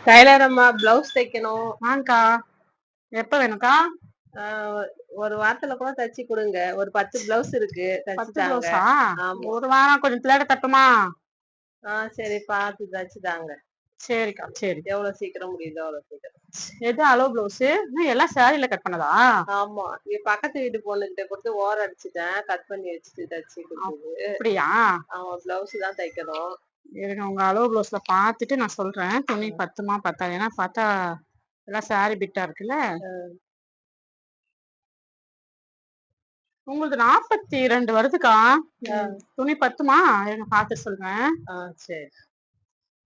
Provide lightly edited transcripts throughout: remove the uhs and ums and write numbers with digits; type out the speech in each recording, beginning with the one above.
Tailor அம்மா blouse தைக்கணும். வாங்கக்கா. எப்ப வேணும்க்கா? ஒரு வாரத்துல கூட தச்சு கொடுங்க. ஒரு 10 பிளவுஸ் இருக்கு, 10 தச்சு தாங்க. பிளவுஸா? ஆமா. ஒரு வாரம் கொஞ்சம் பிள்ளைட தட்டுமா? சரி, பார்த்து தச்சு தாங்க. சரிக்கா, சரி. எவ்வளவு சீக்கிரம் முடியுதோ அவ்வளவு சீக்கிரம். எது அளவு பிளவுஸ்? எல்லாம் சாரில கட் பண்ணதா? ஆமா, பக்கத்து வீட்டு பொண்ணுகிட்ட கொடுத்து ஓரம் அடிச்சுட்டேன், கட் பண்ணி வச்சுட்டு தச்சு கொடுத்தது. அப்படியா? ஆமா, பிளவுஸ் தான் தைக்கணும். இருங்க, உங்க அளவு பிளவுஸ்ல பாத்துட்டு நான் சொல்றேன். துணி பத்துமா பத்தாது? ஏன்னா பார்த்தா எல்லாம் சாரி பிட்டா இருக்குல்ல. உங்களுக்கு 42 வருதுக்கா. துணி பத்துமா? இருங்க பாத்து சொல்றேன். சரி.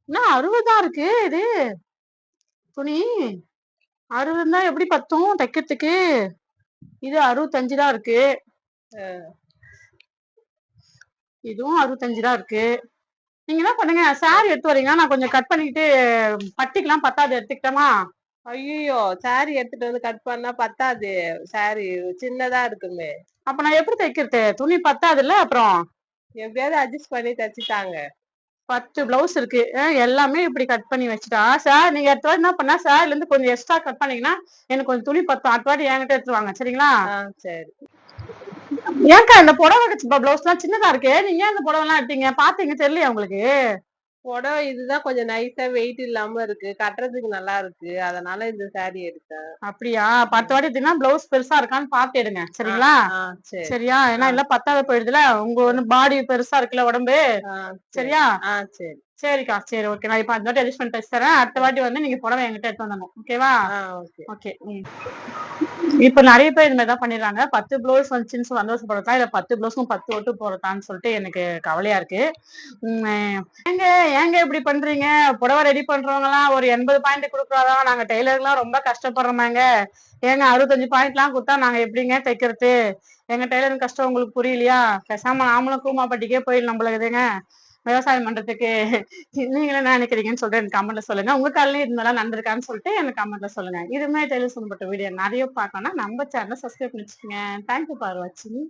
என்ன 60 தான் இருக்கு இது துணி? 60 தான் எப்படி பத்தும் தைக்கிறதுக்கு? இது 65 தான் இருக்கு. இதுவும் 65 தான் இருக்கு. நீங்க என்ன பண்ணுங்க, சாரி எடுத்து வரீங்க, நான் கொஞ்சம் கட் பண்ணிட்டு பட்டிக்கலாம் பத்தாது எடுத்துக்கிட்டோமா? ஐயோ, சாரி எடுத்துட்டு வந்து கட் பண்ணா பத்தாது, சாரி சின்னதா இருக்குமே. அப்ப நான் எப்படி தைக்கிறது? துணி பத்தாதுல்ல. அப்புறம் எப்படியாவது அட்ஜஸ்ட் பண்ணி தச்சுட்டாங்க. 10 பிளவுஸ் இருக்கு, எல்லாமே இப்படி கட் பண்ணி வச்சுட்டா சார். நீங்க அடுத்த வாட்டி என்ன பண்ணா சாரில இருந்து கொஞ்சம் எக்ஸ்ட்ரா கட் பண்ணீங்கன்னா எனக்கு கொஞ்சம் துணி பத்தும். அடுத்த வாட்டி என்கிட்ட எடுத்துவாங்க, சரிங்களா? சரி. ஏன்க்கா இந்த புடவை பிளவுஸ் எல்லாம் சின்னதா இருக்கு, நீங்க ஏன் இந்த புடவை எல்லாம் எடுத்தீங்க? பாத்தீங்க தெரியலையா உங்களுக்கு? புடவை இதுதான் கொஞ்சம் நைஸா வெயிட் இல்லாம இருக்கு, கட்டுறதுக்கு நல்லா இருக்கு, அதனால இந்த சாரி எடுத்தேன். அப்படியா? 10 வாட்டி எடுத்தீங்கன்னா பிளவுஸ் பெருசா இருக்கான்னு பாத்து எடுங்க, சரிங்களா? சரியா? ஏன்னா இல்ல பத்தாவது போயிடுதுல, உங்க வந்து பாடி பெருசா இருக்குல்ல உடம்பு. சரியா? சரி. சரிக்கா, சரி, ஓகே. நான் இப்ப அந்த வாட்டி அட்ஜஸ்ட் பண்ணி தச்சு தரேன். அடுத்த வாட்டி வந்து நீங்க புடவை என்கிட்ட எடுத்து வந்துடணும், ஓகேவா? ஓகே. இப்ப நிறைய பேர் இந்த மாதிரி தான் பண்ணிடுறாங்க. 10 பிளவுஸ் வந்துச்சுன்னு சந்தோஷப்படுறதா, இல்ல 10 பிளவுஸும் 10 ஒட்டு போறதான்னு சொல்லிட்டு எனக்கு கவலையா இருக்கு. ஏங்க ஏங்க இப்படி பண்றீங்க? புடவை ரெடி பண்றவங்க எல்லாம் ஒரு 80 பாயிண்ட் கொடுக்குறாதான், நாங்க டெய்லர்லாம் ரொம்ப கஷ்டப்படுறோமாங்க. ஏங்க 65 பாயிண்ட் எல்லாம் கொடுத்தா நாங்க எப்படிங்க தைக்கிறது? எங்க டெய்லரிங் கஷ்டம் உங்களுக்கு புரியலையா? பேசாம நாமளும் கூமாப்பட்டிக்கே போயிடலாம் நம்மளுக்குதுங்க விவசாயம் பண்றதுக்கு. நீங்களே என்ன நினைக்கிறீங்கன்னு சொல்லிட்டு எனக்கு கமெண்ட்ல சொல்லுங்க. உங்க காலையும் இது மாதிரிலாம் நடந்திருக்கான்னு சொல்லிட்டு எனக்கு கமெண்ட்ல சொல்லுங்க. இதுமே டெய்லர் சம்பந்தப்பட்ட வீடியோ நிறைய பார்க்கணும்னா நம்ம சேனலை சப்ஸ்கிரைப் பண்ணி வச்சுக்கோங்க. தேங்க்யூ ஃபார் வாட்சிங்.